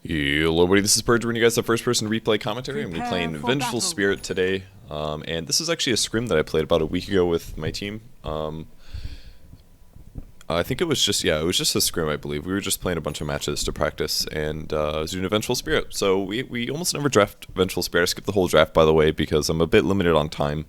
Hello everybody, this is Purge bringing you guys the first person replay commentary. I'm going to be playing Vengeful battle. Spirit today, and this is actually a scrim that I played about a week ago with my team. I think it was just a scrim, I believe. We were just playing a bunch of matches to practice, and I was doing a Vengeful Spirit. So we almost never draft Vengeful Spirit. I skipped the whole draft, by the way, because I'm a bit limited on time,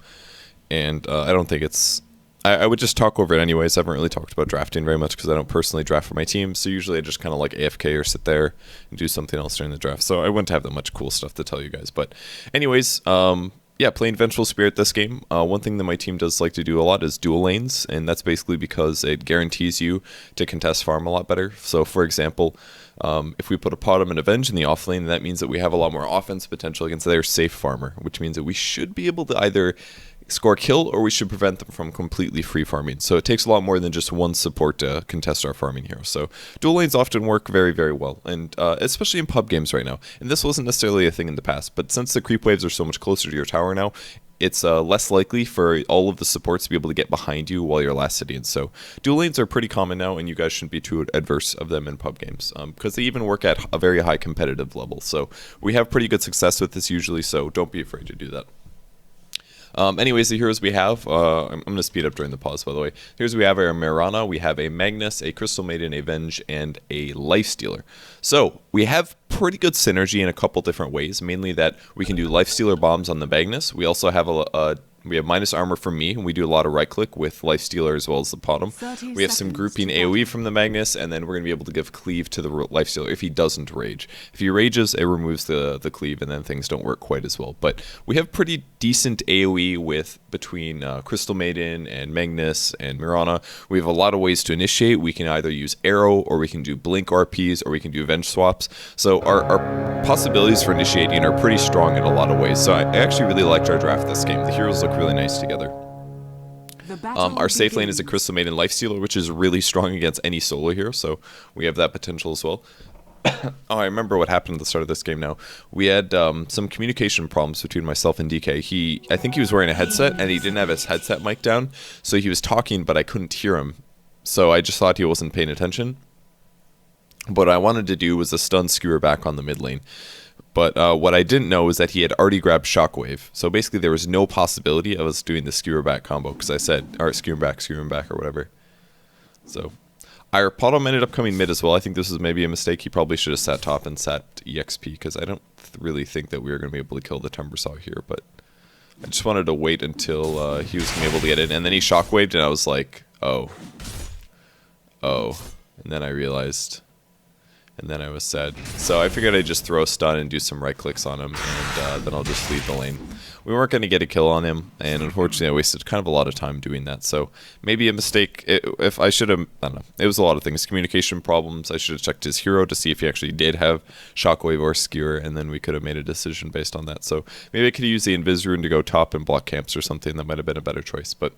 and I don't think it's... I would just talk over it anyways. I haven't really talked about drafting very much because I don't personally draft for my team. So usually I just kind of like AFK or sit there and do something else during the draft. So I wouldn't have that much cool stuff to tell you guys. But anyways, yeah, playing Vengeful Spirit this game. One thing that my team does like to do a lot is dual lanes. And that's basically because it guarantees you to contest farm a lot better. So for example, if we put a Potom and Avenge in the off lane, that means that we have a lot more offense potential against their safe farmer. Which means that we should be able to either score a kill, or we should prevent them from completely free farming. So it takes a lot more than just one support to contest our farming hero. So dual lanes often work very, very well, and especially in pub games right now. And this wasn't necessarily a thing in the past, but since the creep waves are so much closer to your tower now, it's less likely for all of the supports to be able to get behind you while you're last sitting. So dual lanes are pretty common now, and you guys shouldn't be too adverse of them in pub games, because they even work at a very high competitive level. So we have pretty good success with this usually, so don't be afraid to do that. Anyways, the heroes we have, I'm going to speed up during the pause, by the way. Here's we have our Mirana, we have a Magnus, a Crystal Maiden, a Venge, and a Lifestealer. So we have pretty good synergy in a couple different ways, mainly that we can do Lifestealer bombs on the Magnus. We also have we have minus armor from me, and we do a lot of right click with Lifestealer as well as the Potom. We have some grouping AoE from the Magnus, and then we're going to be able to give cleave to the Lifestealer if he doesn't rage. If he rages, it removes the cleave, and then things don't work quite as well. But we have pretty decent AoE with between Crystal Maiden and Magnus and Mirana. We have a lot of ways to initiate. We can either use arrow, or we can do blink RPs, or we can do Venge swaps. So our possibilities for initiating are pretty strong in a lot of ways. So I actually really liked our draft this game. The heroes look really nice together. Our safe lane is a Crystal Maiden Lifestealer, which is really strong against any solo hero, so we have that potential as well. Oh, I remember what happened at the start of this game now. We had some communication problems between myself and DK. I think he was wearing a headset, and he didn't have his headset mic down, so he was talking, but I couldn't hear him. So I just thought he wasn't paying attention. What I wanted to do was a stun skewer back on the mid lane. But what I didn't know is that he had already grabbed Shockwave. So basically there was no possibility of us doing the skewer back combo, because I said, alright, skewer him back, or whatever. So our Potom ended up coming mid as well. I think this is maybe a mistake. He probably should have sat top and sat EXP, because I don't really think that we were going to be able to kill the Timbersaw here. But I just wanted to wait until he was going to be able to get it. And then he Shockwaved, and I was like, oh. And then I realized... And then I was sad. So I figured I'd just throw a stun and do some right clicks on him, and then I'll just leave the lane. We weren't going to get a kill on him, and unfortunately I wasted kind of a lot of time doing that. So maybe a mistake. If I should have, I don't know. It was a lot of things. Communication problems. I should have checked his hero to see if he actually did have Shockwave or Skewer, and then we could have made a decision based on that. So maybe I could use the Invis Rune to go top and block camps or something. That might have been a better choice, but...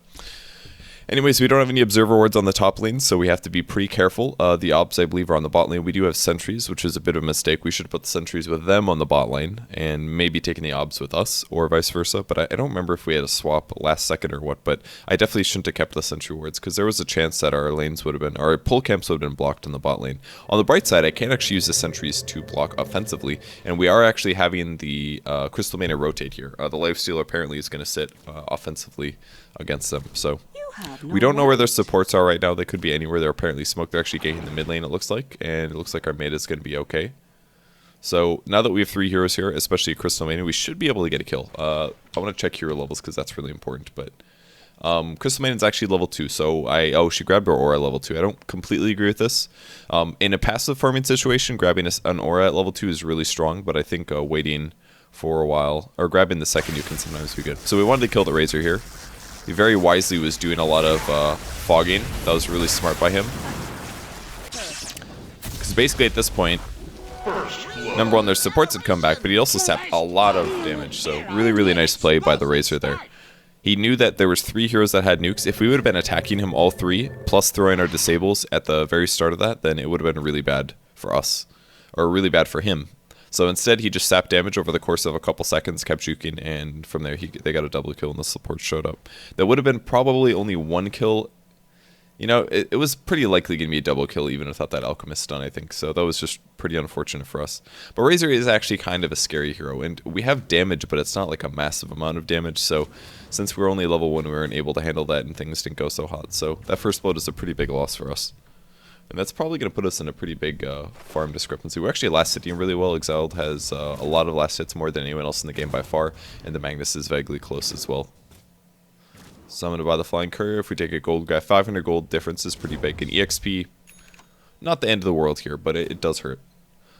Anyways, we don't have any observer wards on the top lane, so we have to be pretty careful. The obs, I believe, are on the bot lane. We do have sentries, which is a bit of a mistake. We should put the sentries with them on the bot lane, and maybe taking the obs with us, or vice versa. But I don't remember if we had a swap last second or what, but I definitely shouldn't have kept the sentry wards, because there was a chance that our lanes would have been, our pull camps would have been blocked on the bot lane. On the bright side, I can't actually use the sentries to block offensively, and we are actually having the Crystal Mana rotate here. The Lifestealer apparently is going to sit offensively against them, so... We don't know where their supports are right now. They could be anywhere. They're apparently smoked. They're actually gaining the mid lane, it looks like. And it looks like our mid is going to be okay. So now that we have 3 heroes here, especially Crystal Maiden, we should be able to get a kill. I want to check hero levels because that's really important. But Crystal Maiden's actually level 2. So she grabbed her aura at level 2. I don't completely agree with this. In a passive farming situation, grabbing an aura at level 2 is really strong. But I think waiting for a while, or grabbing the second you can sometimes be good. So we wanted to kill the Razor here. He very wisely was doing a lot of fogging. That was really smart by him. Because basically at this point, number one, their supports had come back, but he also sapped a lot of damage. So really, really nice play by the Razor there. He knew that there was 3 heroes that had nukes. If we would have been attacking him all 3, plus throwing our disables at the very start of that, then it would have been really bad for us. Or really bad for him. So instead, he just sapped damage over the course of a couple seconds, kept juking, and from there, they got a double kill, and the support showed up. That would have been probably only 1 kill You know, it was pretty likely going to be a double kill even without that Alchemist stun, I think. So that was just pretty unfortunate for us. But Razor is actually kind of a scary hero. And we have damage, but it's not like a massive amount of damage. So since we were only level 1, we weren't able to handle that and things didn't go so hot. So that first blood is a pretty big loss for us. And that's probably going to put us in a pretty big farm discrepancy. We're actually last hitting really well. Exiled has a lot of last hits, more than anyone else in the game by far. And the Magnus is vaguely close as well. Summoned by the Flying Courier. If we take a gold guy, 500 gold difference is pretty big. And EXP, not the end of the world here, but it does hurt.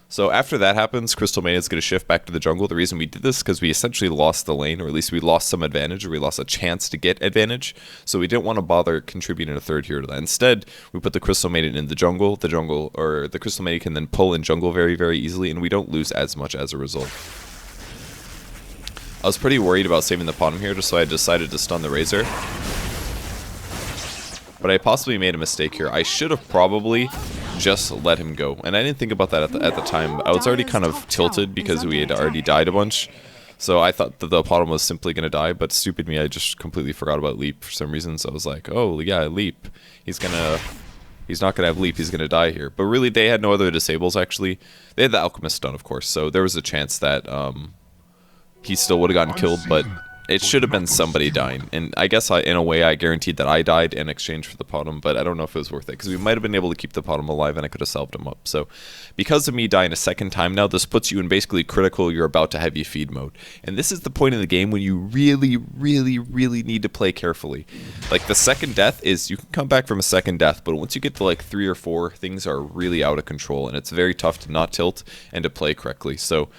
So after that happens, Crystal Mania is going to shift back to the jungle. The reason we did this is because we essentially lost the lane, or at least we lost some advantage, or we lost a chance to get advantage. So we didn't want to bother contributing a third hero to that. Instead, we put the Crystal Maiden in the jungle. The Crystal Maiden can then pull in jungle very, very easily, and we don't lose as much as a result. I was pretty worried about saving the bottom here, just so I decided to stun the Razor. But I possibly made a mistake here. I should have probably just let him go. And I didn't think about that at the time. I was already kind of tilted because we had already died a bunch. So I thought that the bottom was simply going to die, but stupid me, I just completely forgot about Leap for some reason. So I was like, oh yeah, Leap. He's not going to have Leap, he's going to die here. But really, they had no other disables, actually. They had the Alchemist stun, of course. So there was a chance that he still would have gotten killed, but it should have been somebody dying. And I guess in a way I guaranteed that I died in exchange for the bottom, but I don't know if it was worth it, because we might have been able to keep the bottom alive and I could have salved him up. So because of me dying a second time now, this puts you in basically critical, you're about to heavy feed mode. And this is the point in the game when you really, really, really need to play carefully. Like the second death is, you can come back from a second death, but once you get to like 3 or 4, things are really out of control and it's very tough to not tilt and to play correctly. So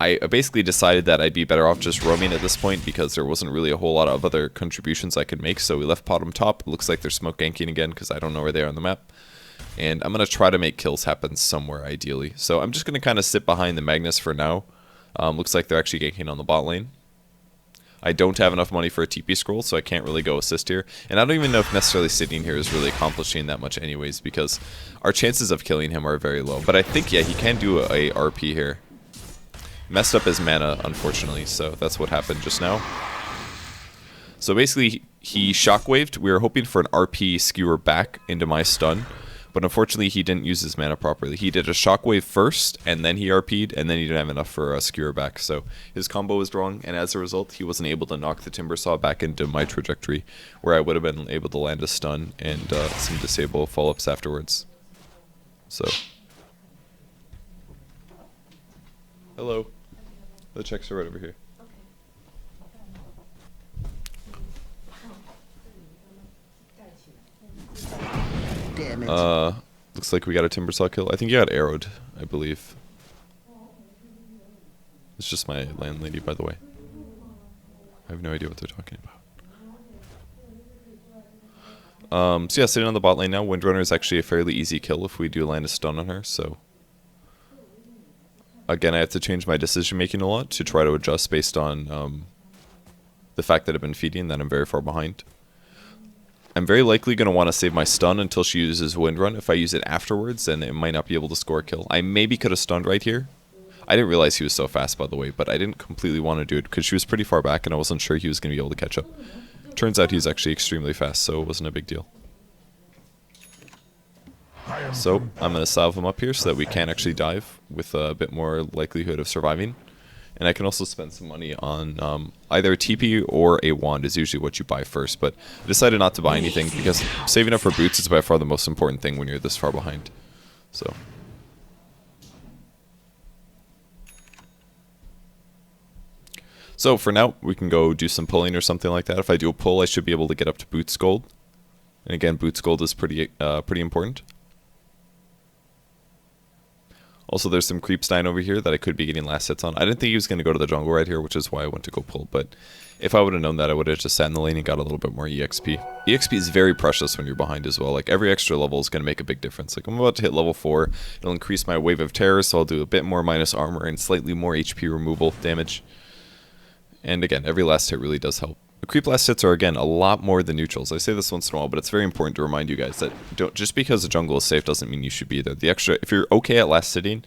I basically decided that I'd be better off just roaming at this point because there wasn't really a whole lot of other contributions I could make. So we left bottom top. It looks like they're smoke ganking again because I don't know where they are on the map. And I'm going to try to make kills happen somewhere ideally. So I'm just going to kind of sit behind the Magnus for now. Looks like they're actually ganking on the bot lane. I don't have enough money for a TP scroll, so I can't really go assist here. And I don't even know if necessarily sitting here is really accomplishing that much anyways, because our chances of killing him are very low. But I think, yeah, he can do a RP here. Messed up his mana, unfortunately, so that's what happened just now. So basically, he shockwaved. We were hoping for an RP skewer back into my stun, but unfortunately, he didn't use his mana properly. He did a shockwave first, and then he RP'd, and then he didn't have enough for a skewer back. So his combo was wrong, and as a result, he wasn't able to knock the Timber Saw back into my trajectory, where I would have been able to land a stun and some disable follow-ups afterwards. So. Hello. The checks are right over here. Damn it. Looks like we got a Timber Saw kill. I think you got arrowed, I believe. It's just my landlady, by the way. I have no idea what they're talking about. So yeah, sitting on the bot lane now. Windrunner is actually a fairly easy kill if we do land a stun on her, so... Again, I have to change my decision making a lot to try to adjust based on the fact that I've been feeding, that I'm very far behind. I'm very likely going to want to save my stun until she uses Windrun. If I use it afterwards, then it might not be able to score a kill. I maybe could have stunned right here. I didn't realize he was so fast, by the way, but I didn't completely want to do it because she was pretty far back and I wasn't sure he was going to be able to catch up. Turns out he's actually extremely fast, so it wasn't a big deal. So I'm going to salve him up here so that we can actually dive with a bit more likelihood of surviving. And I can also spend some money on either a TP or a wand is usually what you buy first. But I decided not to buy anything because saving up for boots is by far the most important thing when you're this far behind. So for now, we can go do some pulling or something like that. If I do a pull, I should be able to get up to boots gold. And again, boots gold is pretty important. Also, there's some creeps dying over here that I could be getting last hits on. I didn't think he was going to go to the jungle right here, which is why I went to go pull. But if I would have known that, I would have just sat in the lane and got a little bit more EXP. EXP is very precious when you're behind as well. Like, every extra level is going to make a big difference. Like, I'm about to hit level 4. It'll increase my wave of terror, so I'll do a bit more minus armor and slightly more HP removal damage. And again, every last hit really does help. The creep last hits are, again, a lot more than neutrals. I say this once in a while, but it's very important to remind you guys that just because the jungle is safe doesn't mean you should be there. If you're okay at last hitting,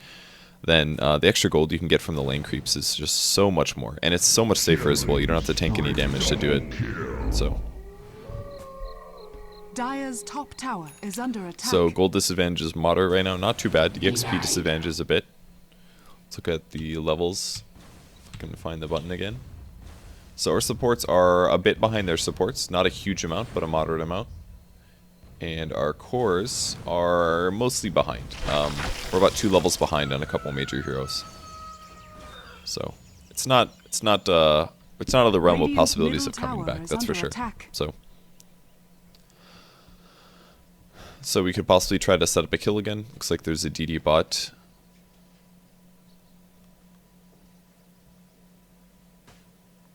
then the extra gold you can get from the lane creeps is just so much more. And it's so much safer as well. You don't have to tank any damage to do it. So. Dire's top tower is under attack. So gold disadvantage is moderate right now. Not too bad. EXP disadvantage is a bit. Let's look at the levels. If I can find the button again. So our supports are a bit behind their supports. Not a huge amount, but a moderate amount. And our cores are mostly behind. We're about 2 levels behind on a couple major heroes. So it's not out of the realm of possibilities of coming back. That's for sure. So we could possibly try to set up a kill again. Looks like there's a DD bot.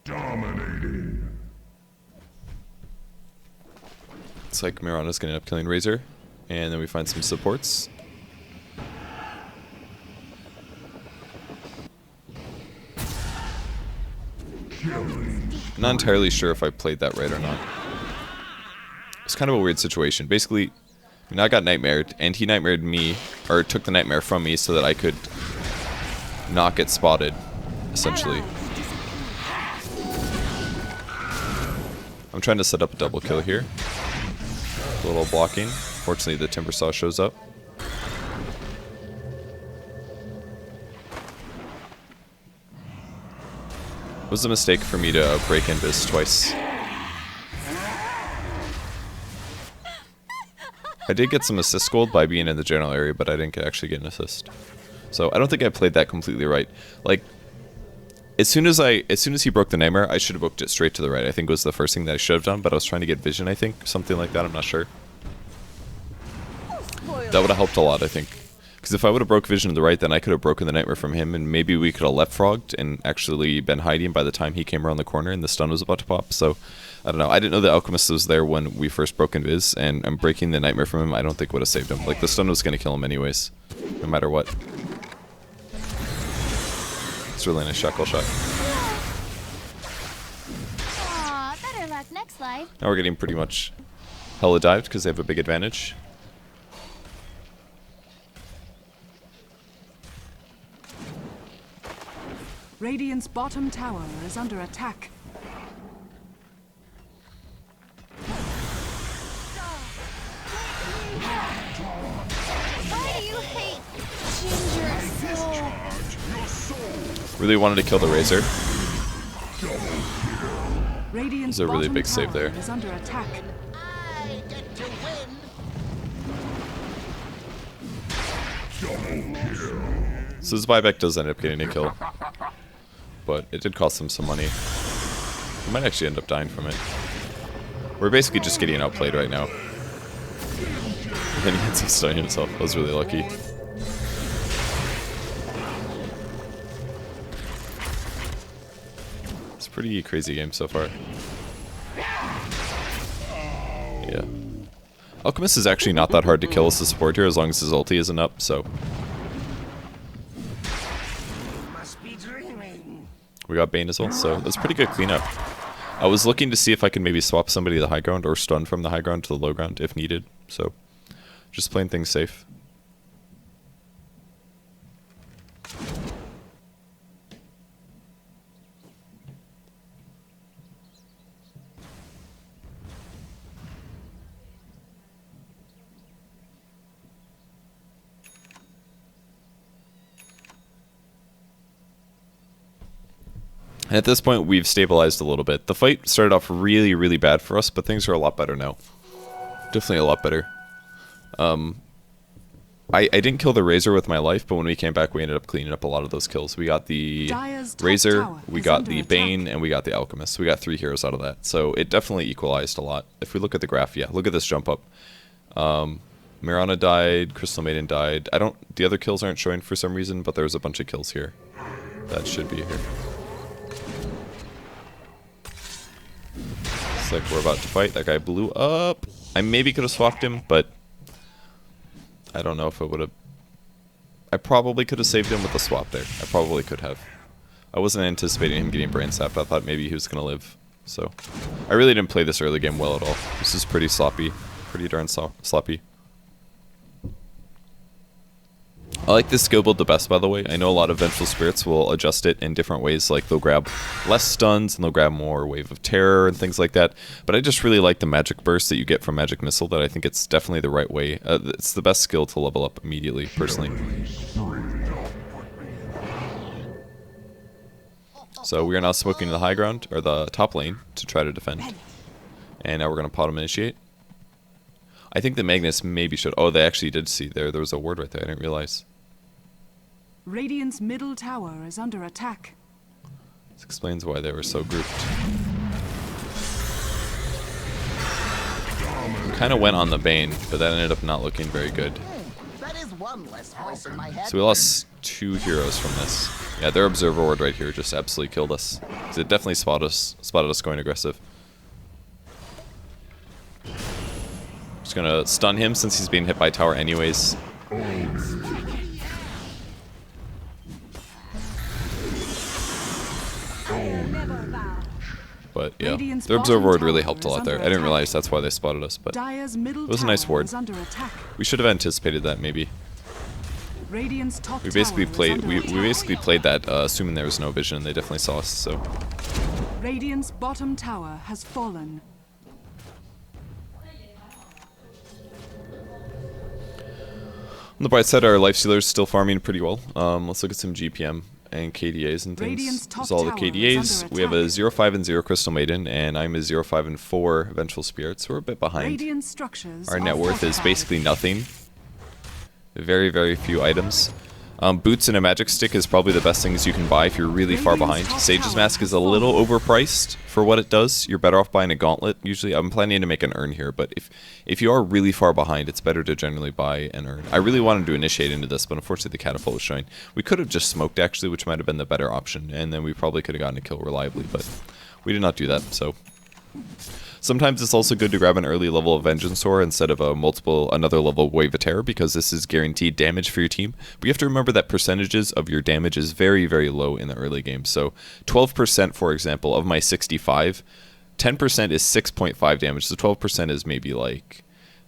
Dominating. Looks like Mirana's gonna end up killing Razor. And then we find some supports. Not entirely sure if I played that right or not. It's kind of a weird situation. Basically, I got nightmared, and he nightmared me, or took the nightmare from me so that I could not get spotted, essentially. I'm trying to set up a double kill here. A little blocking. Fortunately, the Timber Saw shows up. It was a mistake for me to break invis twice. I did get some assist gold by being in the general area, but I didn't actually get an assist. So I don't think I played that completely right. Like, as soon as he broke the nightmare, I should have booked it straight to the right. I think was the first thing that I should have done, but I was trying to get vision, I think. Something like that, I'm not sure. That would have helped a lot, I think. Because if I would have broke vision to the right, then I could have broken the nightmare from him, and maybe we could have left frogged and actually been hiding by the time he came around the corner and the stun was about to pop. So, I don't know. I didn't know the Alchemist was there when we first broke invis, and I'm breaking the nightmare from him. I don't think would have saved him. Like, the stun was going to kill him anyways, no matter what. It's really a nice shackle shot. Aw, better luck next life. Now we're getting pretty much hella dived because they have a big advantage. Radiant's bottom tower is under attack. Why do you hate ginger soul? Really wanted to kill the Razor. Radiant's It's a really bottom big save tower there. is under attack. I get to win. So this buyback does end up getting a kill. But it did cost them some money. We might actually end up dying from it. We're basically just getting outplayed right now. And then he ends up stunning himself. I was really lucky. It's a pretty crazy game so far. Yeah. Alchemist is actually not that hard to kill as a support here as long as his ulti isn't up, so. Must be dreaming. We got Bane as well, so that's pretty good cleanup. I was looking to see if I could maybe swap somebody to the high ground or stun from the high ground to the low ground if needed, so just playing things safe. And at this point, we've stabilized a little bit. The fight started off really, really bad for us, but things are a lot better now. Definitely a lot better. I didn't kill the Razor with my life, but when we came back, we ended up cleaning up a lot of those kills. We got the Razor, we got the Bane, and we got the Alchemist. We got 3 heroes out of that. So it definitely equalized a lot. If we look at the graph, yeah, look at this jump up. Mirana died, Crystal Maiden died. The other kills aren't showing for some reason, but there's a bunch of kills here. That should be here. Looks like we're about to fight. That guy blew up. I maybe could have swapped him, but I don't know if it would have. I probably could have saved him with the swap there. I probably could have. I wasn't anticipating him getting brain sapped. I thought maybe he was going to live. So I really didn't play this early game well at all. This is pretty sloppy. Pretty darn sloppy. I like this skill build the best, by the way. I know a lot of Vengeful Spirits will adjust it in different ways, like they'll grab less stuns and they'll grab more Wave of Terror and things like that. But I just really like the Magic Burst that you get from Magic Missile, that I think it's definitely the right way. It's the best skill to level up immediately, personally. So we are now smoking the high ground, or the top lane, to try to defend. And now we're going to pot him initiate. I think the Magnus maybe should... Oh, they actually did see there. There was a ward right there. I didn't realize. Radiant's middle tower is under attack. This explains why they were so grouped. Kind of went on the Bane, but that ended up not looking very good. That is one less voice in my head. So we lost 2 heroes from this. Yeah, their Observer Ward right here just absolutely killed us. Because it definitely spotted us going aggressive. Just gonna stun him since he's being hit by tower anyways. But yeah, their Observer Ward really helped a lot there. I didn't realize that's why they spotted us, but it was a nice ward. We should have anticipated that maybe. We basically played that assuming there was no vision, and they definitely saw us. So Radiant's bottom tower has fallen. on the bright side, our Lifestealer's still farming pretty well. Let's look at some GPM and KDAs and things. This is all the KDAs. We have a 0-5 and 0 Crystal Maiden, and I'm a 0-5 and 4 Vengeful Spirits. We're a bit behind. Our net worth is basically nothing. Very, very few items. Boots and a magic stick is probably the best things you can buy if you're really far behind. Sage's Mask is a little overpriced for what it does. You're better off buying a gauntlet. Usually, I'm planning to make an urn here, but if you are really far behind, it's better to generally buy an urn. I really wanted to initiate into this, but unfortunately the catapult was showing. We could have just smoked actually, which might have been the better option, and then we probably could have gotten a kill reliably, but we did not do that, so... Sometimes it's also good to grab an early level of Vengeance Sword instead of another level of Wave of Terror, because this is guaranteed damage for your team. But you have to remember that percentages of your damage is very, very low in the early game. So 12%, for example, of my 65, 10% is 6.5 damage. So 12% is maybe like,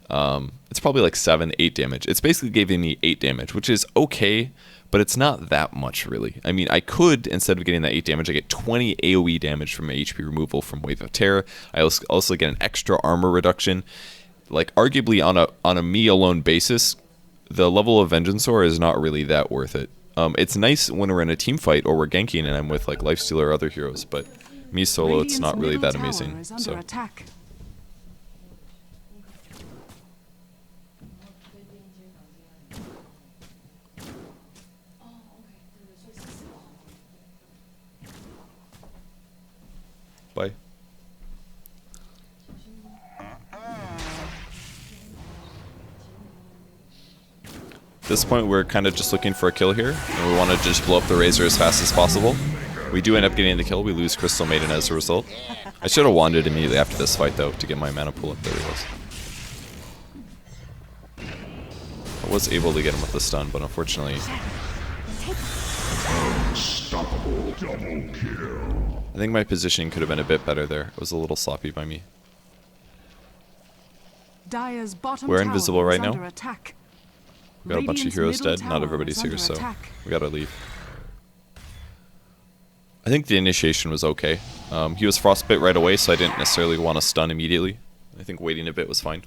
it's probably like 7, 8 damage. It's basically giving me 8 damage, which is okay, but it's not that much, really. I mean, I could, instead of getting that 8 damage, I get 20 AoE damage from my HP removal from Wave of Terror. I also get an extra armor reduction. Like, arguably, on a me alone basis, the level of Vengeance Sword is not really that worth it. It's nice when we're in a team fight or we're ganking and I'm with, like, Lifestealer or other heroes, but me solo, it's not really that amazing. So. Bye. At this point, we're kind of just looking for a kill here, and we want to just blow up the Razor as fast as possible. We do end up getting the kill. We lose Crystal Maiden as a result. I should have wanded immediately after this fight, though, to get my mana pool up. There he was. I was able to get him with the stun, but unfortunately... Unstoppable double kill. I think my positioning could have been a bit better there. It was a little sloppy by me. We're invisible right now. We got a bunch of heroes dead. Not everybody's here, so we gotta leave. I think the initiation was okay. He was frostbite right away, so I didn't necessarily want to stun immediately. I think waiting a bit was fine.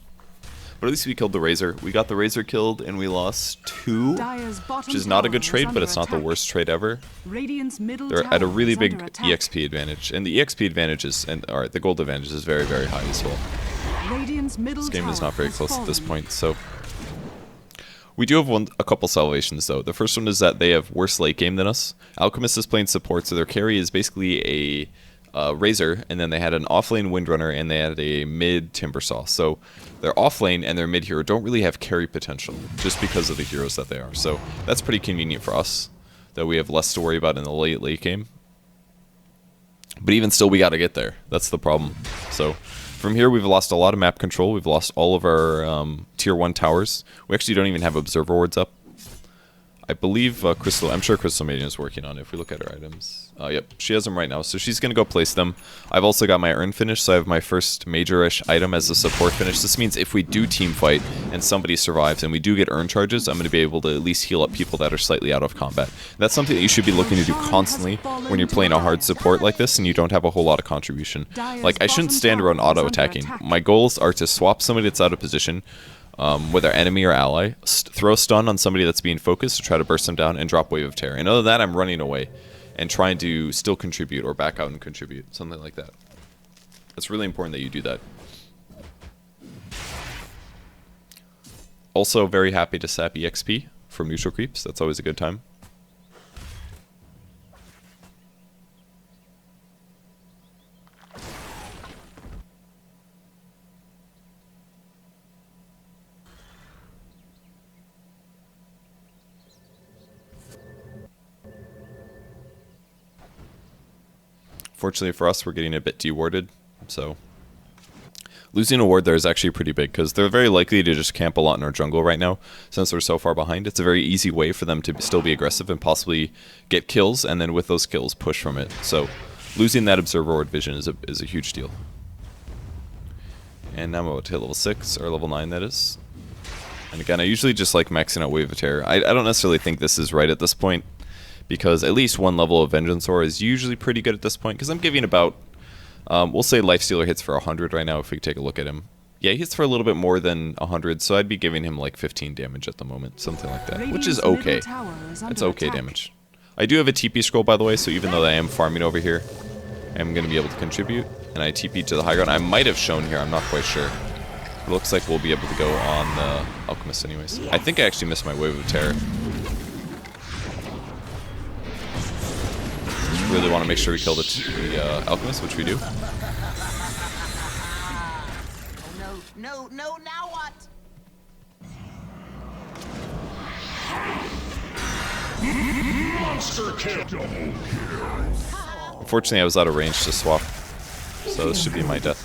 But at least we killed the Razor. We got the Razor killed, and we lost 2, which is not a good trade, but it's not the worst trade ever. They're at a really big EXP advantage, and the EXP advantage is, alright, the gold advantage is very, very high as well. This game is not very close at this point, so... We do have a couple salvations, though. The first one is that they have worse late game than us. Alchemist is playing support, so their carry is basically a Razor, and then they had an offlane Windrunner, and they had a mid Timbersaw. So their offlane and their mid hero don't really have carry potential, just because of the heroes that they are. So that's pretty convenient for us, that we have less to worry about in the late game. But even still, we gotta get there. That's the problem. So from here, we've lost a lot of map control. We've lost all of our tier 1 towers. We actually don't even have Observer Wards up. I believe Crystal, I'm sure Crystal Maiden is working on it if we look at her items. Yep, she has them right now, so she's going to go place them. I've also got my urn finish, so I have my first major-ish item as a support finish. This means if we do team fight and somebody survives and we do get urn charges, I'm going to be able to at least heal up people that are slightly out of combat. That's something that you should be looking to do constantly when you're playing a hard support like this and you don't have a whole lot of contribution. Like, I shouldn't stand around auto-attacking. My goals are to swap somebody that's out of position, whether enemy or ally, throw stun on somebody that's being focused to try to burst them down, and drop Wave of Terror. And other than that, I'm running away and trying to still contribute or back out and contribute, something like that. It's really important that you do that. Also, very happy to sap EXP from neutral creeps. That's always a good time. Fortunately for us, we're getting a bit dewarded, so losing a ward there is actually pretty big, because they're very likely to just camp a lot in our jungle right now, since we're so far behind. It's a very easy way for them to still be aggressive and possibly get kills, and then with those kills, push from it. So losing that observer ward vision is a huge deal. And now I'm about to hit level 6, or level 9 that is. And again, I usually just like maxing out Wave of Terror. I don't necessarily think this is right at this point, because at least one level of Vengeance Aura is usually pretty good at this point, because I'm giving about, we'll say Lifestealer hits for 100 right now if we take a look at him. Yeah, he hits for a little bit more than 100, so I'd be giving him like 15 damage at the moment, something like that, which is okay. It's okay damage. I do have a TP scroll, by the way, so even though I am farming over here, I'm going to be able to contribute, and I TP to the high ground. I might have shown here, I'm not quite sure. It looks like we'll be able to go on the Alchemist anyways. I think I actually missed my Wave of Terror. Really want to make sure we kill the Alchemist, which we do. Oh, no, now what? Monster kill. Double kill. Unfortunately, I was out of range to swap, so this should be my death.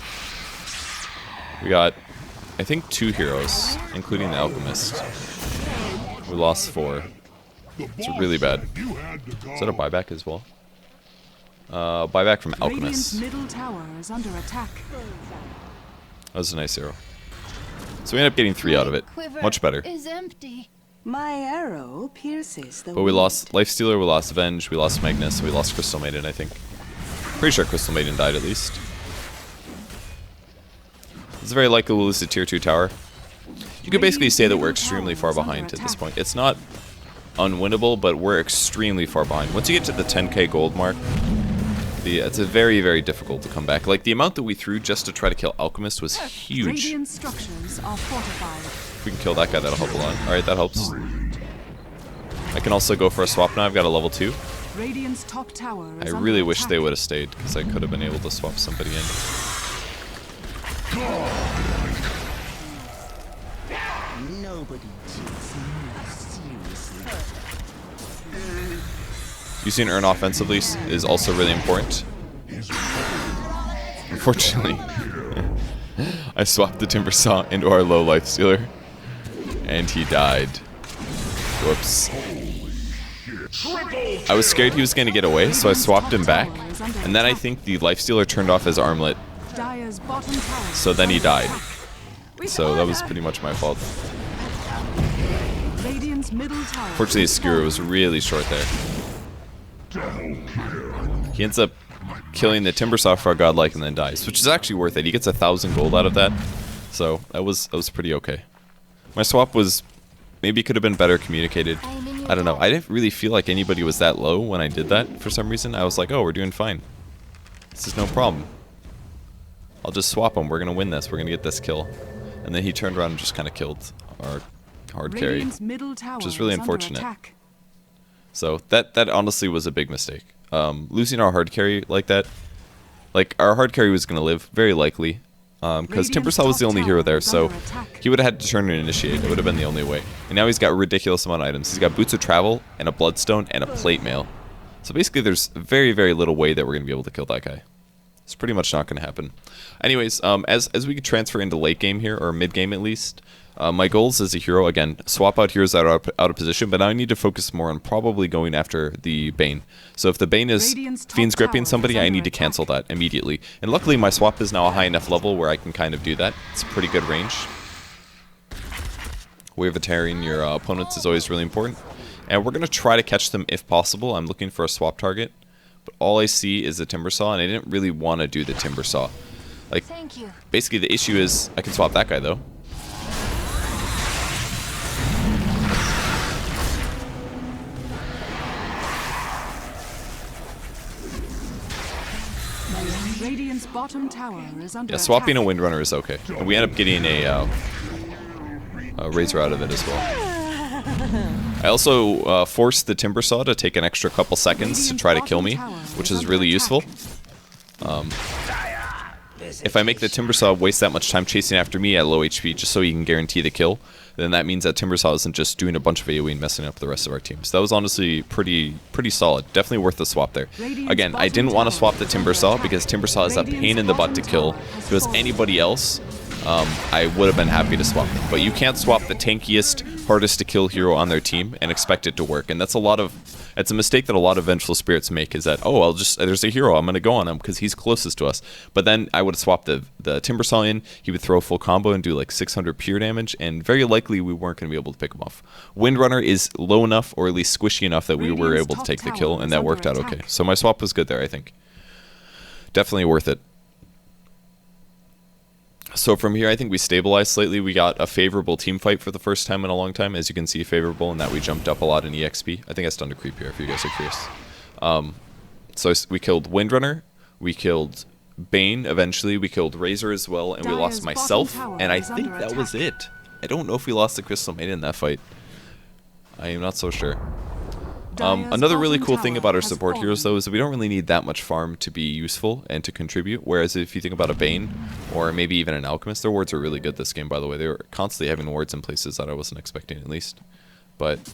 We got, I think, 2 heroes, including the Alchemist. We lost 4. It's really bad. Is that a buyback as well? Buyback from Alchemist. Middle tower is under attack. That was a nice arrow. So we ended up getting 3 out of it. Much better. Is empty. My arrow pierces the But we lost Lifestealer, we lost Venge, we lost Magnus, we lost Crystal Maiden, I think. Pretty sure Crystal Maiden died at least. It's very likely we'll lose the tier 2 tower. You could basically say that we're extremely far behind at this point. It's not unwinnable, but we're extremely far behind. Once you get to the 10k gold mark, it's a very, very difficult to come back. Like, the amount that we threw just to try to kill Alchemist was huge. Radiant structures are fortified. If we can kill that guy, that'll help a lot. Alright, that helps. I can also go for a swap now. I've got a level 2. Radiant's top tower I is really under wish attack. they would have stayed, because I could have been able to swap somebody in. Nobody takes me seriously. Using Urn offensively is also really important. Unfortunately, I swapped the Timber Saw into our low life stealer, and he died. Whoops. I was scared he was going to get away, so I swapped him back, and then I think the life stealer turned off his armlet, Dire's bottom tower so then he is under died. attack. So that was pretty much my fault. Radiant's middle tower. Fortunately, his skewer was really short there. He ends up killing the Timbersaw for a godlike and then dies, which is actually worth it. He gets 1,000 gold out of that, so that was pretty okay. My swap was maybe could have been better communicated. I don't know. I didn't really feel like anybody was that low when I did that for some reason. I was like, oh, we're doing fine. This is no problem. I'll just swap them. We're gonna win this. We're gonna get this kill. And then he turned around and just kind of killed our hard carry, Radiant's middle tower which is really under unfortunate. attack. So that honestly was a big mistake. Losing our hard carry like that, like our hard carry was gonna live very likely, because Timbersaw was the only hero there, so he would have had to turn and initiate. It would have been the only way. And now he's got a ridiculous amount of items. He's got Boots of Travel and a Bloodstone and a Plate Mail. So basically, there's very, very little way that we're gonna be able to kill that guy. It's pretty much not gonna happen. Anyways, as we could transfer into late game here, or mid game at least, My goals as a hero, again, swap out heroes that are out of position, but now I need to focus more on probably going after the Bane. So if the Bane is Fiend's gripping somebody, I need to cancel that immediately. And luckily my swap is now a high enough level where I can kind of do that. It's a pretty good range. Wave of tearing your opponents is always really important. And we're going to try to catch them if possible. I'm looking for a swap target. But all I see is the Timber Saw, and I didn't really want to do the Timber Saw. Like, basically the issue is I can swap that guy though. Radiant's bottom tower is under Swapping a attack. Windrunner is okay. And we end up getting a Razor out of it as well. I also forced the Timber Saw to take an extra couple seconds to try to kill me, which is really useful. If I make the Timber Saw waste that much time chasing after me at low HP just so he can guarantee the kill, then that means that Timber Saw isn't just doing a bunch of AoE and messing up the rest of our team. So that was honestly pretty solid. Definitely worth the swap there. Again, I didn't want to swap the Timber Saw because Timber Saw is a pain in the butt to kill. If it was anybody else, I would have been happy to swap them. But you can't swap the tankiest, hardest to kill hero on their team and expect it to work. And that's it's a mistake that a lot of Vengeful Spirits make, is that, oh, there's a hero, I'm going to go on him because he's closest to us. But then I would have swapped the Timber Saw in, he would throw a full combo and do like 600 pure damage, and very likely we weren't going to be able to pick him off. Windrunner is low enough, or at least squishy enough, that we were able to take the kill, and that worked out okay. So my swap was good there, I think. Definitely worth it. So from here, I think we stabilized slightly. We got a favorable team fight for the first time in a long time. As you can see, favorable in that we jumped up a lot in EXP. I think I stunned a creep here, if you guys are curious. So we killed Windrunner, we killed Bane eventually, we killed Razor as well, and we lost myself, and I think that was it. I don't know if we lost the Crystal Maiden in that fight. I am not so sure. Another really cool thing about our support heroes, though, is that we don't really need that much farm to be useful and to contribute, whereas if you think about a Bane, or maybe even an Alchemist, their wards are really good this game, by the way. They were constantly having wards in places that I wasn't expecting, at least. But,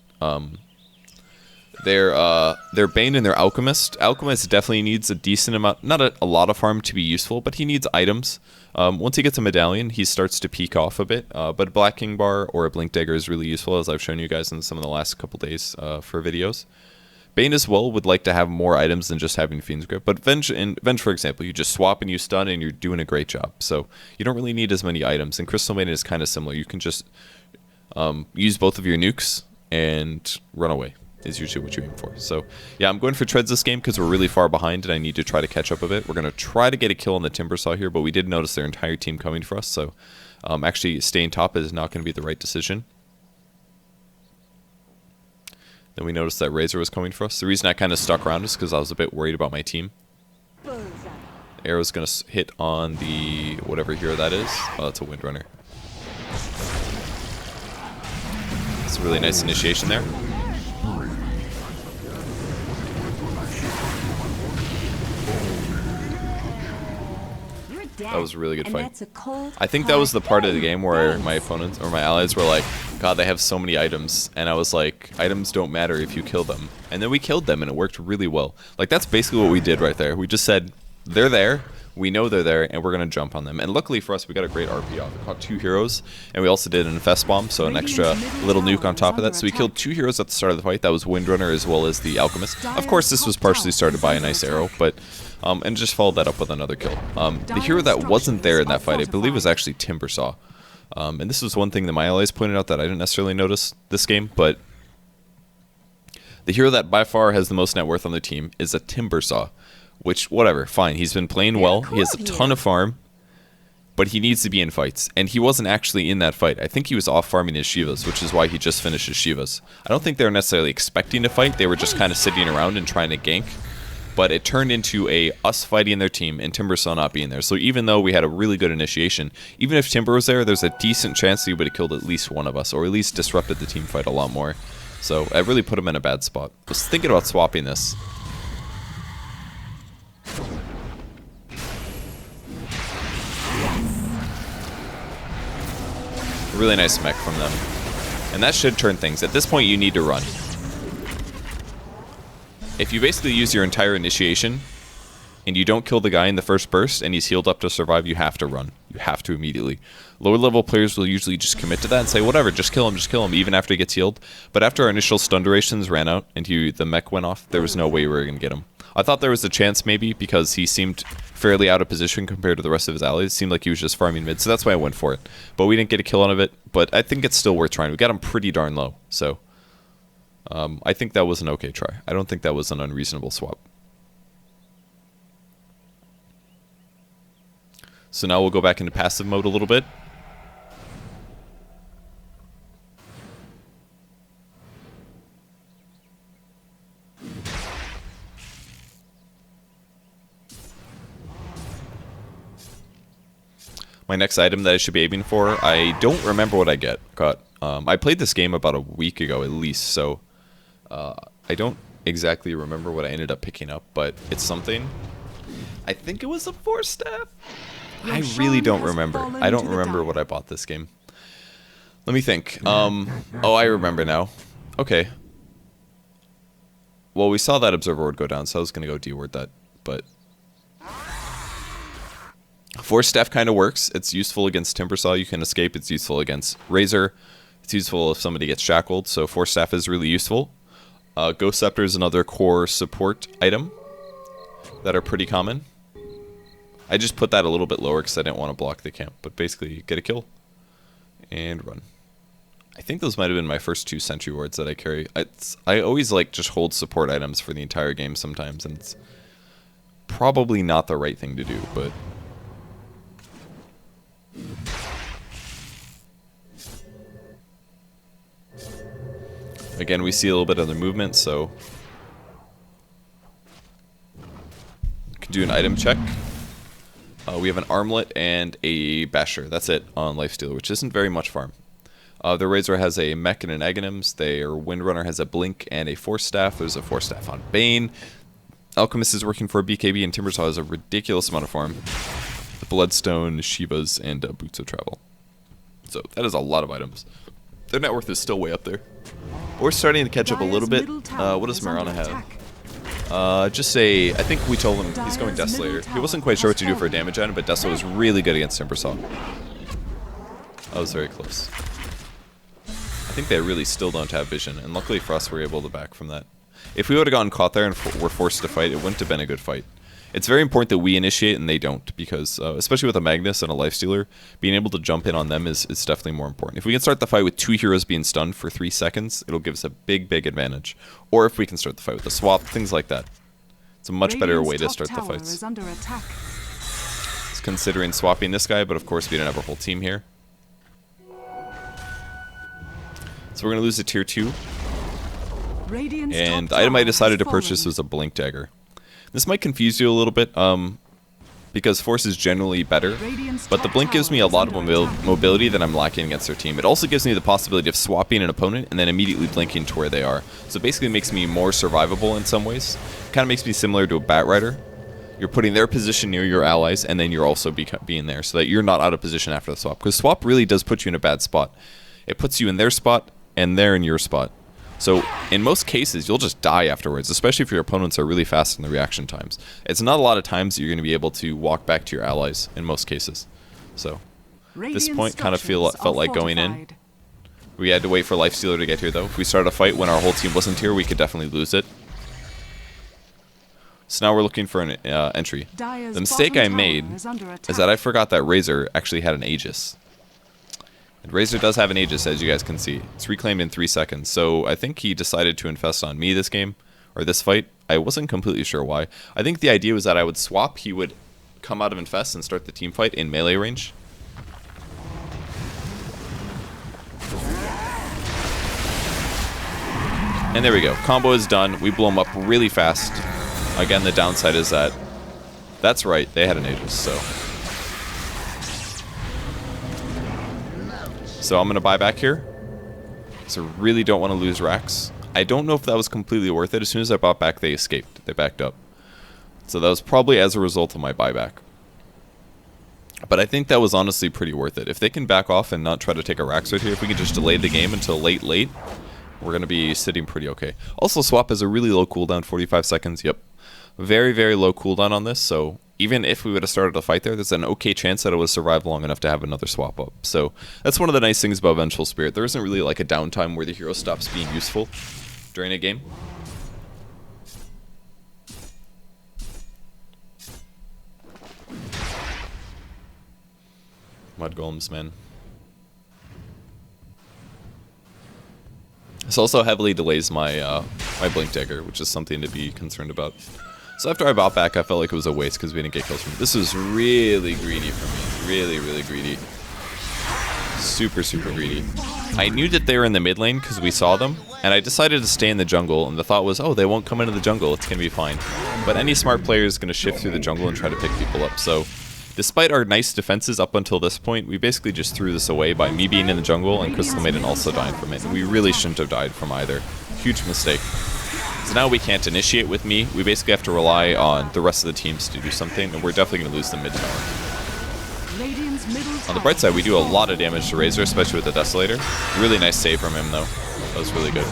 their Bane and their Alchemist. Alchemist definitely needs a decent amount, not a lot of farm to be useful, but he needs items. Once he gets a medallion, he starts to peak off a bit, but a Black King Bar or a Blink Dagger is really useful, as I've shown you guys in some of the last couple days for videos. Bane as well would like to have more items than just having Fiend's Grip, but Venge, for example, you just swap and you stun and you're doing a great job, so you don't really need as many items, and Crystal Maiden is kind of similar. You can just use both of your nukes and run away. Is usually what you aim for. So yeah, I'm going for treads this game because we're really far behind and I need to try to catch up a bit. We're going to try to get a kill on the Timber Saw here, but we did notice their entire team coming for us, so actually staying top is not going to be the right decision. Then we noticed that Razor was coming for us. The reason I kind of stuck around is because I was a bit worried about my team. Arrow's going to hit on the whatever hero that is. Oh, that's a Windrunner. It's a really nice initiation there. That was a really good fight. I think that was the part of the game where my opponents or my allies were like, God, they have so many items. And I was like, items don't matter if you kill them. And then we killed them and it worked really well. Like, that's basically what we did right there. We just said, they're there, we know they're there, and we're going to jump on them. And luckily for us, we got a great RP off. We caught 2 heroes, and we also did an Infest Bomb, so an extra little nuke on top of that. So we killed 2 heroes at the start of the fight. That was Windrunner as well as the Alchemist. Of course, this was partially started by a nice arrow, but and just followed that up with another kill. The hero that wasn't there in that fight, I believe, was actually Timber Saw. And this was one thing that my allies pointed out that I didn't necessarily notice this game, but the hero that by far has the most net worth on the team is a Timber Saw. Which, whatever, fine. He's been playing well. He has a ton of farm, but he needs to be in fights. And he wasn't actually in that fight. I think he was off farming his Shivas, which is why he just finished his Shivas. I don't think they were necessarily expecting to fight. They were just kind of sitting around and trying to gank. But it turned into us fighting their team and Timber Saw not being there. So even though we had a really good initiation, even if Timber was there, there's a decent chance that he would have killed at least one of us, or at least disrupted the team fight a lot more. So I really put him in a bad spot. I was thinking about swapping this. Really nice mech from them. And that should turn things. At this point, you need to run. If you basically use your entire initiation and you don't kill the guy in the first burst and he's healed up to survive, you have to run. You have to immediately. Lower level players will usually just commit to that and say, whatever, just kill him, even after he gets healed. But after our initial stun durations ran out and the mech went off, there was no way we were going to get him. I thought there was a chance maybe because he seemed fairly out of position compared to the rest of his allies. It seemed like he was just farming mid, so that's why I went for it. But we didn't get a kill out of it, but I think it's still worth trying. We got him pretty darn low, so I think that was an okay try. I don't think that was an unreasonable swap. So now we'll go back into passive mode a little bit. My next item that I should be aiming for, I don't remember what I got. I played this game about a week ago at least, so I don't exactly remember what I ended up picking up, but it's something. I think it was a 4-staff. I really don't remember. I don't remember what I bought this game. Let me think. Oh, I remember now. Okay. Well, we saw that observer ward go down, so I was going to go D-ward that, but 4-staff kind of works. It's useful against Timbersaw. You can escape. It's useful against Razor. It's useful if somebody gets shackled, so 4-staff is really useful. Ghost Scepter is another core support item that are pretty common. I just put that a little bit lower because I didn't want to block the camp, but basically get a kill and run. I think those might have been my first 2 sentry wards that I carry. I always like just hold support items for the entire game sometimes, and it's probably not the right thing to do, but again, we see a little bit of the movement, so we can do an item check. We have an armlet and a basher. That's it on Lifestealer, which isn't very much farm. The Razor has a mech and an Aghanims. Their Windrunner has a blink and a 4-staff. There's a 4-staff on Bane. Alchemist is working for a BKB, and Timbersaw has a ridiculous amount of farm. The Bloodstone, Shivas, and Boots of Travel. So that is a lot of items. Their net worth is still way up there. We're starting to catch up a little bit. What does Marana have? Just I think we told him he's going Desolator. He wasn't quite sure what to do for a damage item, but Deso was really good against Timbersaw. That was very close. I think they really still don't have vision, and luckily for us, we're able to back from that. If we would have gotten caught there and were forced to fight, it wouldn't have been a good fight. It's very important that we initiate and they don't, because especially with a Magnus and a Lifestealer, being able to jump in on them is definitely more important. If we can start the fight with 2 heroes being stunned for 3 seconds, it'll give us a big, big advantage. Or if we can start the fight with a swap, things like that. It's a much better way to start the fights. It's considering swapping this guy, but of course we didn't have our whole team here. So we're going to lose a tier 2. And the item I decided to purchase was a Blink Dagger. This might confuse you a little bit, because Force is generally better, but the Blink gives me a lot of mobility that I'm lacking against their team. It also gives me the possibility of swapping an opponent and then immediately blinking to where they are. So it basically makes me more survivable in some ways. It kind of makes me similar to a Bat Rider. You're putting their position near your allies, and then you're also being there, so that you're not out of position after the swap. Because swap really does put you in a bad spot. It puts you in their spot, and they're in your spot. So, in most cases, you'll just die afterwards, especially if your opponents are really fast in the reaction times. It's not a lot of times that you're going to be able to walk back to your allies, in most cases. So, this point kind of felt like going in. We had to wait for Lifestealer to get here, though. If we started a fight when our whole team wasn't here, we could definitely lose it. So now we're looking for an entry. The mistake I made is that I forgot that Razor actually had an Aegis. And Razor does have an Aegis, as you guys can see. It's reclaimed in 3 seconds, so I think he decided to infest on me this game, or this fight. I wasn't completely sure why. I think the idea was that I would swap, he would come out of infest and start the team fight in melee range. And there we go. Combo is done. We blow him up really fast. Again, the downside is that... That's right, they had an Aegis, so... So I'm going to buy back here. So really don't want to lose racks. I don't know if that was completely worth it. As soon as I bought back, they escaped. They backed up. So that was probably as a result of my buyback. But I think that was honestly pretty worth it. If they can back off and not try to take a rack right here, if we can just delay the game until late, we're going to be sitting pretty okay. Also, swap has a really low cooldown, 45 seconds. Yep. Very, very low cooldown on this, so even if we would have started a fight there, there's an okay chance that it would survive long enough to have another swap up. So that's one of the nice things about Vengeful Spirit. There isn't really like a downtime where the hero stops being useful during a game. Mud golems, man. This also heavily delays my my blink dagger, which is something to be concerned about. So after I bought back, I felt like it was a waste because we didn't get kills from it. This is really greedy for me. Really, really greedy. Super, super greedy. I knew that they were in the mid lane because we saw them, and I decided to stay in the jungle, and the thought was, oh, they won't come into the jungle, it's going to be fine. But any smart player is going to shift through the jungle and try to pick people up. So despite our nice defenses up until this point, we basically just threw this away by me being in the jungle and Crystal Maiden also dying from it. And we really shouldn't have died from either. Huge mistake. So now we can't initiate with me. We basically have to rely on the rest of the teams to do something, and we're definitely going to lose the mid tower. On the bright side, we do a lot of damage to Razor, especially with the Desolator. Really nice save from him, though. That was really good.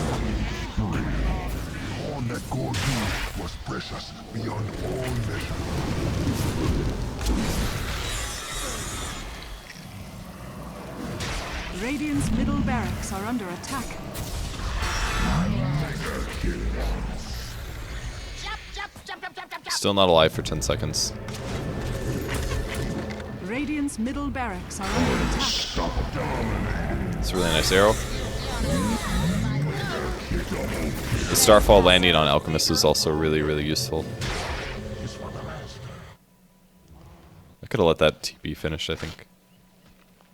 All that God used was precious beyond all measure. Radiant's middle barracks are under attack. Still not alive for 10 seconds. Radiant's middle barracks are under attack. It's a really nice arrow. The Starfall landing on Alchemist is also really, really useful. I could have let that TP finish, I think.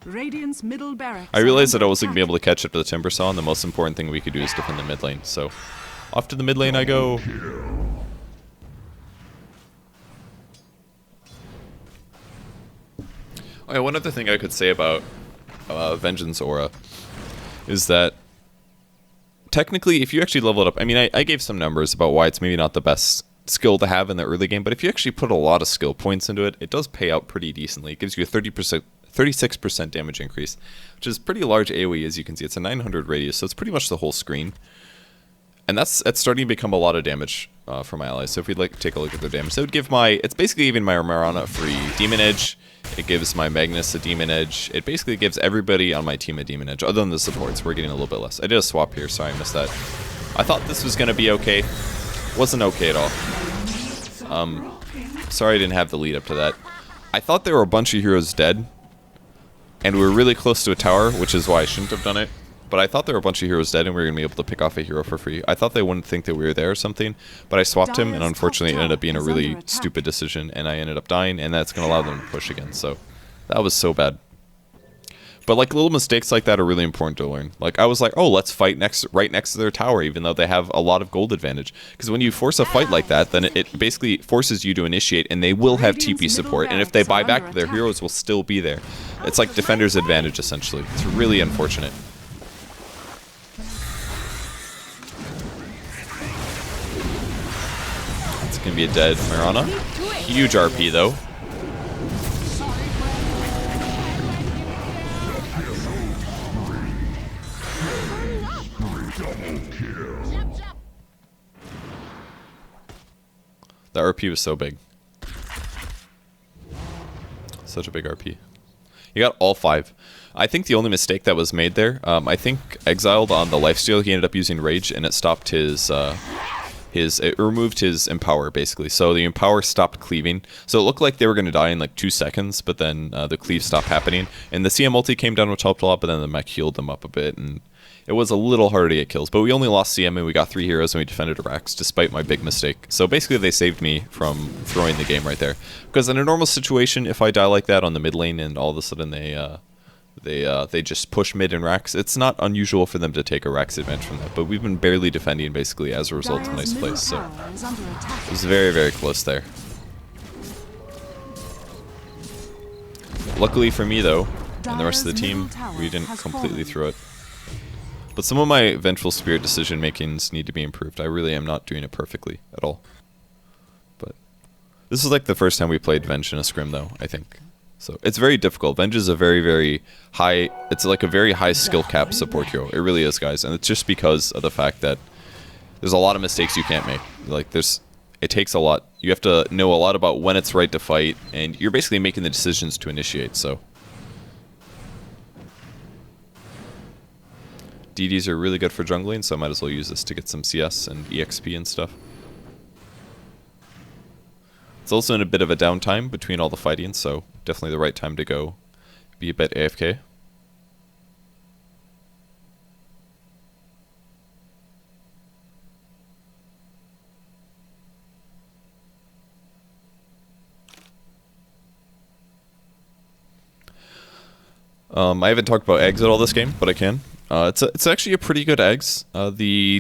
Radiant's middle barracks. I realized that I wasn't going to be able to catch up to the Timber Saw, and the most important thing we could do is defend the mid lane. So, off to the mid lane I go. Oh, yeah, one other thing I could say about Vengeance Aura is that technically, if you actually level it up, I mean, I gave some numbers about why it's maybe not the best skill to have in the early game, but if you actually put a lot of skill points into it, it does pay out pretty decently. It gives you a 36% damage increase, which is pretty large AoE, as you can see. It's a 900 radius, so it's pretty much the whole screen. And that's starting to become a lot of damage for my allies. So if we'd like take a look at their damage, so it would give it's basically giving my Marana a free Demon Edge. It gives my Magnus a Demon Edge. It basically gives everybody on my team a Demon Edge, other than the supports. We're getting a little bit less. I did a swap here, sorry I missed that. I thought this was going to be okay. Wasn't okay at all. Sorry I didn't have the lead up to that. I thought there were a bunch of heroes dead, and we were really close to a tower, which is why I shouldn't have done it. But I thought there were a bunch of heroes dead, and we were going to be able to pick off a hero for free. I thought they wouldn't think that we were there or something, but I swapped him, and unfortunately it ended up being a really stupid decision, and I ended up dying, and that's going to allow them to push again. So that was so bad. But like little mistakes like that are really important to learn. Like I was like, oh, let's fight right next to their tower, even though they have a lot of gold advantage. Because when you force a fight like that, then it basically forces you to initiate, and they will have TP support. And if they buy back, their heroes will still be there. It's like defender's advantage, essentially. It's really unfortunate. It's going to be a dead Marana. Huge RP, though. The RP was so big. Such a big RP. You got all 5. I think the only mistake that was made there, I think Exiled on the lifesteal, he ended up using Rage, and it stopped it removed his Empower, basically. So the Empower stopped cleaving. So it looked like they were going to die in like 2 seconds, but then the cleave stopped happening. And the CM ulti came down, which helped a lot, but then the mech healed them up a bit, and it was a little harder to get kills. But we only lost CM, and we got 3 heroes, and we defended Arax, despite my big mistake. So basically they saved me from throwing the game right there. Because in a normal situation, if I die like that on the mid lane, and all of a sudden they just push mid and Rax, it's not unusual for them to take a Rax advantage from that. But we've been barely defending, basically, as a result of nice plays. So it was very, very close there. Luckily for me, though, and the rest of the team, we didn't completely throw it. But some of my Vengeful Spirit decision makings need to be improved. I really am not doing it perfectly at all. But this is like the first time we played Venge in a scrim, though, I think. So it's very difficult. Venge is a very, very high, it's like a very high skill cap support hero. It really is, guys. And it's just because of the fact that there's a lot of mistakes you can't make. Like It takes a lot. You have to know a lot about when it's right to fight, and you're basically making the decisions to initiate, so. DDs are really good for jungling, so I might as well use this to get some CS and EXP and stuff. It's also in a bit of a downtime between all the fighting, so definitely the right time to go be a bit AFK. I haven't talked about eggs at all this game, but I can. It's actually a pretty good eggs. The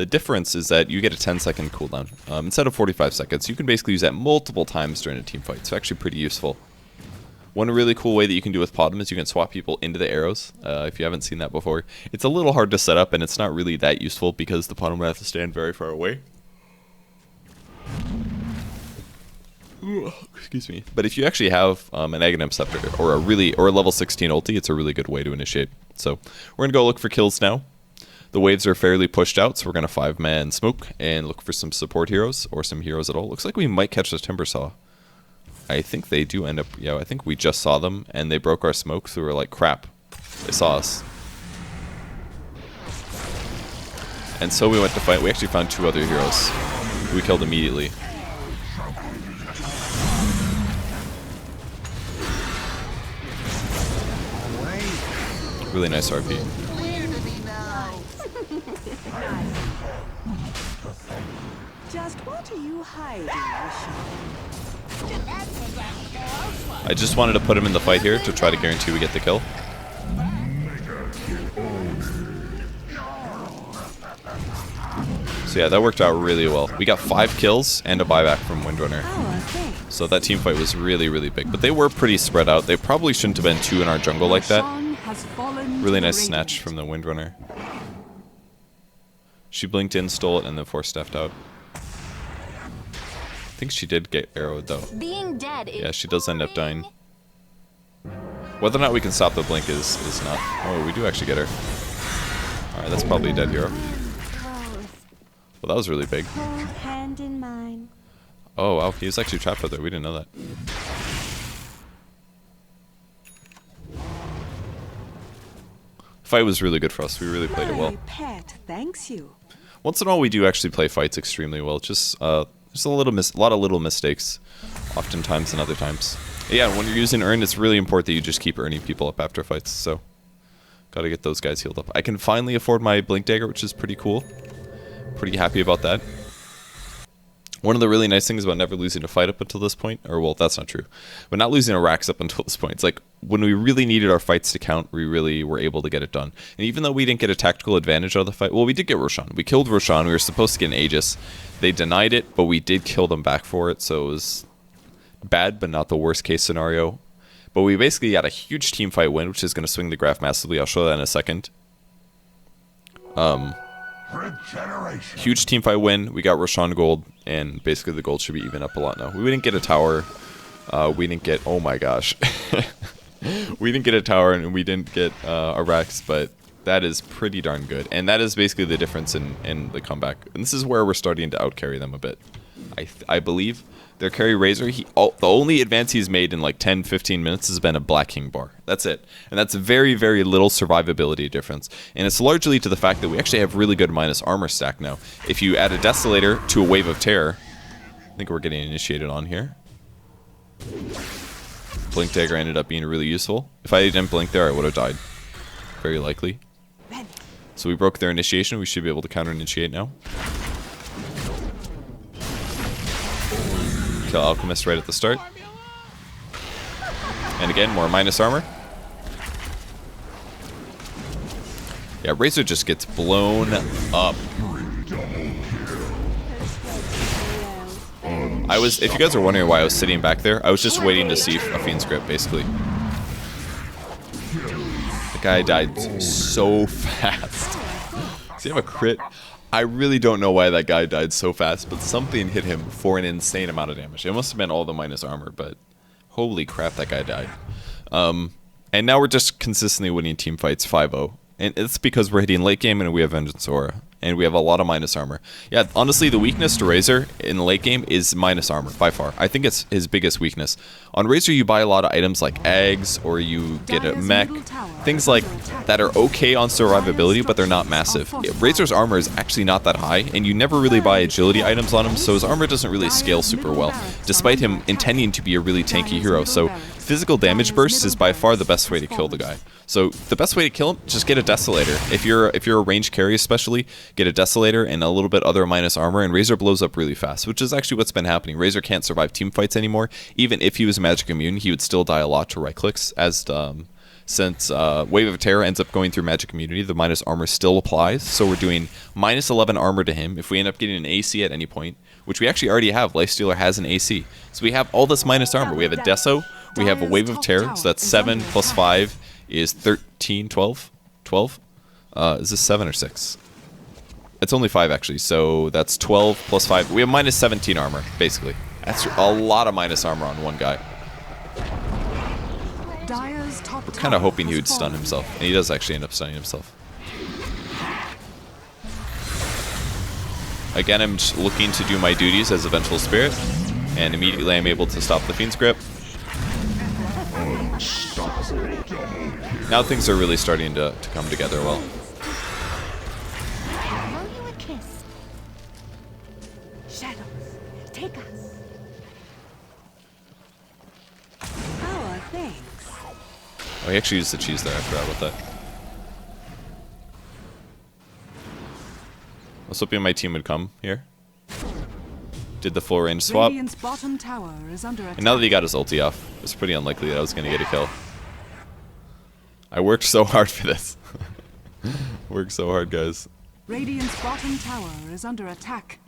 difference is that you get a 10-second cooldown instead of 45 seconds. You can basically use that multiple times during a team fight. It's actually pretty useful. One really cool way that you can do with Potom is you can swap people into the arrows. If you haven't seen that before, it's a little hard to set up, and it's not really that useful because the Potom would have to stand very far away. Excuse me. But if you actually have an Aghanim Scepter or a level 16 ulti, it's a really good way to initiate. So we're gonna go look for kills now. The waves are fairly pushed out, so we're gonna 5-man smoke and look for some support heroes or some heroes at all. Looks like we might catch the Timbersaw. I think they do end up. Yeah, I think we just saw them and they broke our smoke, so we were like, crap, they saw us. And so we went to fight. We actually found 2 other heroes who we killed immediately. Really nice RP. Just what are you hiding, I just wanted to put him in the fight here to try to guarantee we get the kill. So yeah, that worked out really well. We got 5 kills and a buyback from Windrunner. So that team fight was really, really big. But they were pretty spread out. They probably shouldn't have been 2 in our jungle like that. Really nice snatch from the Windrunner. She blinked in, stole it, and then 4-stepped out. I think she did get arrowed though. Being dead Yeah, she does end up dying. Whether or not we can stop the blink is not. Oh, we do actually get her. Alright, that's probably a dead hero. Well, that was really big. hand in mine. Oh wow, he was actually trapped out there. We didn't know that. Fight was really good for us. We really played it well. My pet thanks you. Once in a while, we do actually play fights extremely well. Just a lot of little mistakes, oftentimes and other times. Yeah, when you're using Earn, it's really important that you just keep earning people up after fights. So, gotta get those guys healed up. I can finally afford my Blink Dagger, which is pretty cool. Pretty happy about that. One of the really nice things about never losing a fight up until this point, or well, that's not true, but not losing a Rax up until this point, it's like when we really needed our fights to count, we really were able to get it done. And even though we didn't get a tactical advantage out of the fight, well, we did get Roshan. We killed Roshan. We were supposed to get an Aegis. They denied it, but we did kill them back for it, so it was bad, but not the worst case scenario. But we basically got a huge team fight win, which is going to swing the graph massively. I'll show that in a second. Huge team fight win. We got Roshan gold, and basically the gold should be even up a lot now. We didn't get a tower. We didn't get... Oh my gosh. We didn't get a tower, and we didn't get a Rex, but that is pretty darn good. And that is basically the difference in the comeback. And this is where we're starting to outcarry them a bit. I believe their carry Razor, the only advance he's made in like 10-15 minutes has been a Black King bar. That's it. And that's very, very little survivability difference. And it's largely to the fact that we actually have really good minus armor stack now. If you add a Desolator to a Wave of Terror, I think we're getting initiated on here. Blink Dagger ended up being really useful. If I didn't blink there, I would have died. Very likely. So we broke their initiation. We should be able to counter-initiate now. Kill Alchemist right at the start. And again, more minus armor. Yeah, Razor just gets blown up. If you guys are wondering why I was sitting back there, I was just waiting to see a Fiend's Grip, basically. The guy died so fast. Does he have a crit? I really don't know why that guy died so fast, but something hit him for an insane amount of damage. It must have been all the minus armor, but holy crap, that guy died. And now we're just consistently winning team fights 5-0. And it's because we're hitting late game and we have Vengeance Aura. and we have a lot of minus armor. Yeah, honestly, the weakness to Razor in the late game is minus armor, by far. I think it's his biggest weakness. On Razor, you buy a lot of items like eggs, or you get a mech, things like that are okay on survivability, but they're not massive. Yeah, Razor's armor is actually not that high, and you never really buy agility items on him, so his armor doesn't really scale super well, despite him intending to be a really tanky hero. So physical damage burst is by far the best way to kill the guy. So the best way to kill him, just get a Desolator. If you're a range carry especially, get a Desolator and a little bit other minus armor, and Razor blows up really fast, which is actually what's been happening. Razor can't survive team fights anymore. Even if he was magic immune, he would still die a lot to right clicks, as since Wave of Terror ends up going through magic immunity, the minus armor still applies. So we're doing minus 11 armor to him if we end up getting an AC at any point, which we actually already have. Lifestealer has an AC. So we have all this minus armor. We have a Deso, we have a Wave of Terror, so that's 7 plus 5 is 13, 12? 12? Is this 7 or 6? It's only 5 actually, so that's 12 plus 5. We have minus 17 armor, basically. That's a lot of minus armor on one guy. We're kind of hoping he would stun himself, and he does actually end up stunning himself. Again, I'm just looking to do my duties as a Vengeful Spirit, and immediately I'm able to stop the Fiend's Grip. Now things are really starting to come together well. Blow you a kiss. Shadows, take us. Oh, thanks. Oh, he actually used the cheese there. I forgot about that. I was hoping my team would come here. Did the full range swap. Radiant's bottom tower is under attack. And now that he got his ulti off, it's pretty unlikely that I was going to get a kill. I worked so hard for this. Worked so hard, guys. Radiant's bottom tower is under attack.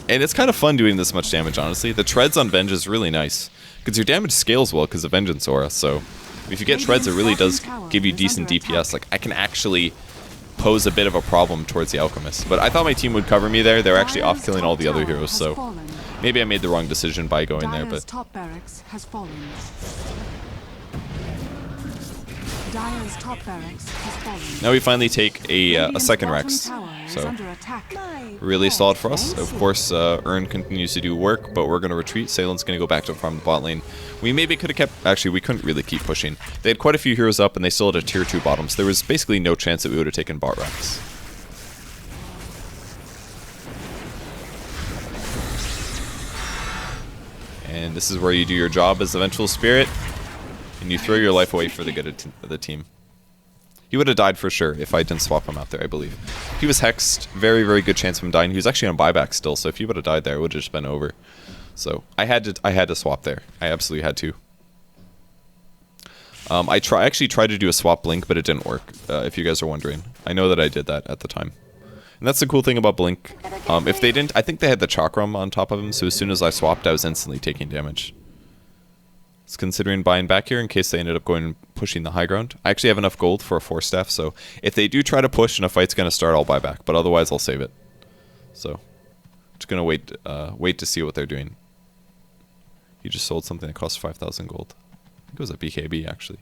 And it's kind of fun doing this much damage, honestly. The treads on Venge is really nice, because your damage scales well because of Vengeance Aura, so if you get treads, it really does give you decent DPS. Like, I can actually pose a bit of a problem towards the Alchemist. But I thought my team would cover me there. They're actually off killing all the other heroes, so maybe I made the wrong decision by going there, but top barracks has fallen. Dire's top barracks has fallen. now we finally take a second Rex, so really solid for us. Of course, Urn continues to do work, but we're going to retreat. Salen's going to go back to farm the bot lane. We maybe could have kept... Actually, we couldn't really keep pushing. They had quite a few heroes up, and they still had a tier 2 bottom, so there was basically no chance that we would have taken bot Rex. And this is where you do your job as the Vengeful Spirit, and you throw your life away for the good of the team. He would have died for sure if I didn't swap him out there, I believe. He was hexed. Very, very good chance of him dying. He was actually on buyback still, so if he would have died there, it would have just been over. So I had to swap there. I absolutely had to. I actually tried to do a swap blink, but it didn't work, if you guys are wondering. I know that I did that at the time. And that's the cool thing about blink. If they didn't, I think they had the chakram on top of him, so as soon as I swapped, I was instantly taking damage. I was considering buying back here in case they ended up going and pushing the high ground. I actually have enough gold for a 4-staff, so if they do try to push and a fight's going to start, I'll buy back. But otherwise, I'll save it. So, just going to wait to see what they're doing. He just sold something that cost 5,000 gold. I think it was a BKB, actually.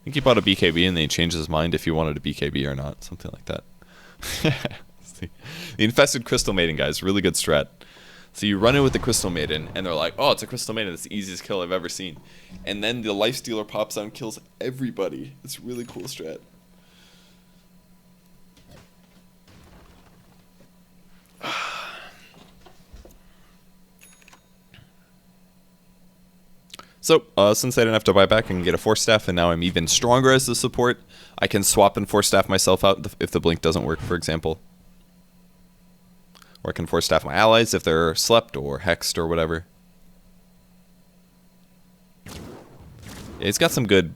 I think he bought a BKB and then he changed his mind if he wanted a BKB or not. Something like that. The Infested Crystal Maiden, guys. Really good strat. So you run in with the Crystal Maiden, and they're like, oh, it's a Crystal Maiden. It's the easiest kill I've ever seen. And then the Lifestealer pops out and kills everybody. It's a really cool strat. So, since I didn't have to buy back, I can get a 4-staff, and now I'm even stronger as the support. I can swap and 4-staff myself out if the blink doesn't work, for example. Or I can 4-staff my allies if they're slept or hexed or whatever. Yeah, he's got some good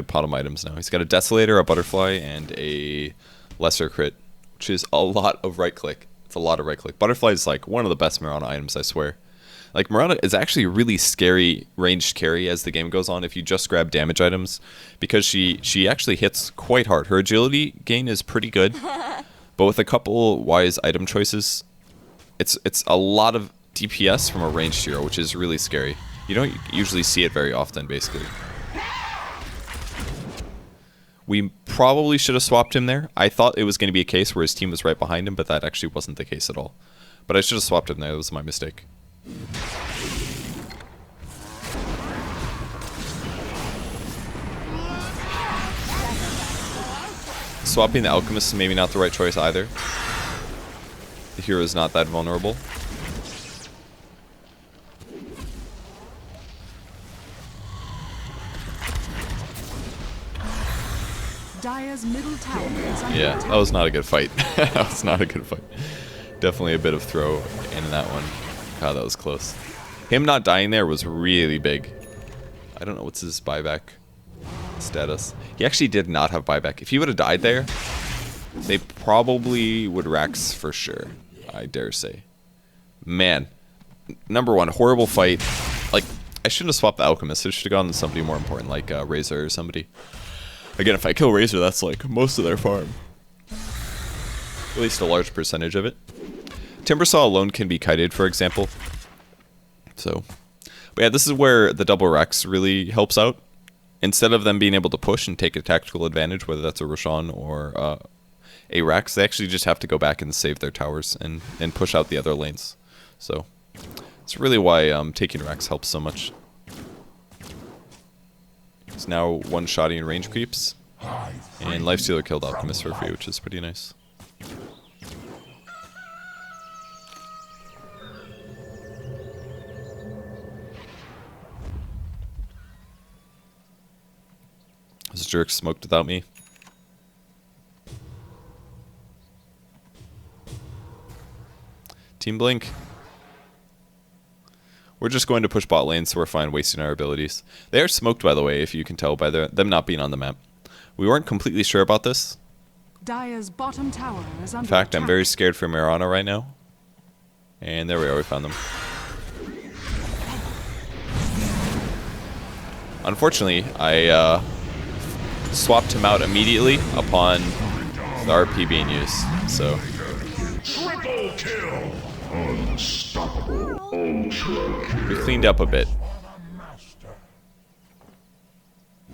bottom items now. He's got a Desolator, a Butterfly, and a Lesser Crit, which is a lot of right click. It's a lot of right click. Butterfly is like one of the best Mirana items, I swear. Like, Mirana is actually a really scary ranged carry as the game goes on if you just grab damage items, because she actually hits quite hard. Her agility gain is pretty good, but with a couple wise item choices, it's a lot of DPS from a ranged hero, which is really scary. You don't usually see it very often, basically. We probably should have swapped him there. I thought it was going to be a case where his team was right behind him, but that actually wasn't the case at all. But I should have swapped him there. That was my mistake. Swapping the Alchemist is maybe not the right choice either. The hero is not that vulnerable. Dire's middle tower is under Yeah, attack. that was not a good fight. That was not a good fight. Definitely a bit of throw in that one. God, that was close. Him not dying there was really big. I don't know what's his buyback status. He actually did not have buyback. If he would have died there, they probably would Rax for sure, I dare say. Man, number one, horrible fight. Like, I shouldn't have swapped the Alchemist. I should have gone to somebody more important, like Razor or somebody. Again, if I kill Razor, that's like most of their farm. At least a large percentage of it. Timbersaw alone can be kited, for example. So, but yeah, this is where the double Rex really helps out. Instead of them being able to push and take a tactical advantage, whether that's a Roshan or a Rex, they actually just have to go back and save their towers and push out the other lanes. So, it's really why taking Rex helps so much. It's now one-shotting range creeps. And Lifestealer killed Alchemist for free, which is pretty nice. This jerk smoked without me. Team Blink. We're just going to push bot lane, so we're fine wasting our abilities. They are smoked, by the way, if you can tell by them not being on the map. We weren't completely sure about this. Dire's bottom tower is under In fact, attack. I'm very scared for Mirana right now. And there we are, we found them. Unfortunately, I swapped him out immediately upon the RP being used, so... Triple kill! Unstoppable ultra We cleaned up a bit.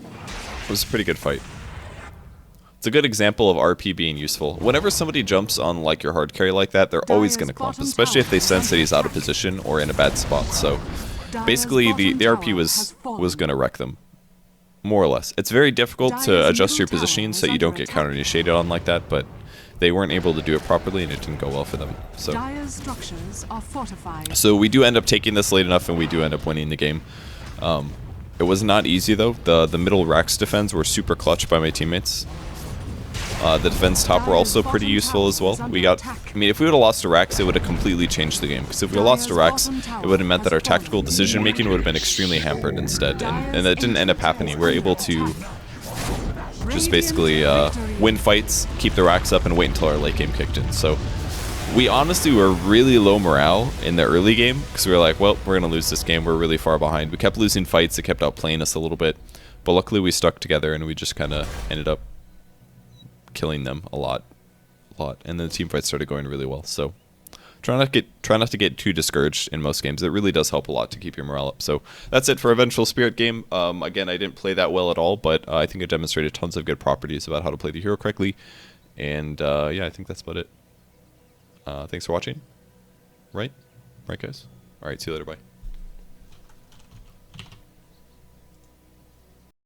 It was a pretty good fight. It's a good example of RP being useful. Whenever somebody jumps on like your hard carry like that, they're always going to clump, especially if they sense that he's out of position or in a bad spot. So basically the RP was going to wreck them. More or less. It's very difficult to adjust your positioning so you don't get counter-initiated on like that, but they weren't able to do it properly and it didn't go well for them. So Dire's structures are fortified. So we do end up taking this late enough and we do end up winning the game. It was not easy though. The middle Rax defense were super clutch by my teammates. The defense top were also pretty useful as well. We got, I mean, if we would have lost to Rax, it would have completely changed the game. Because if we lost to Rax, it would have meant that our tactical decision making would have been extremely hampered instead. And that didn't end up happening. We were able to just basically win fights, keep the Rax up, and wait until our late game kicked in. So we honestly were really low morale in the early game. Because we were like, well, we're going to lose this game. We're really far behind. We kept losing fights. It kept outplaying us a little bit. But luckily we stuck together and we just kind of ended up killing them a lot, and then the team fight started going really well. So try not to get too discouraged in most games. It really does help a lot to keep your morale up. So that's it for a Vengeful Spirit game. Again, I didn't play that well at all, but I think it demonstrated tons of good properties about how to play the hero correctly. And yeah, I think that's about it. Thanks for watching. Right guys. All right, see you later. Bye.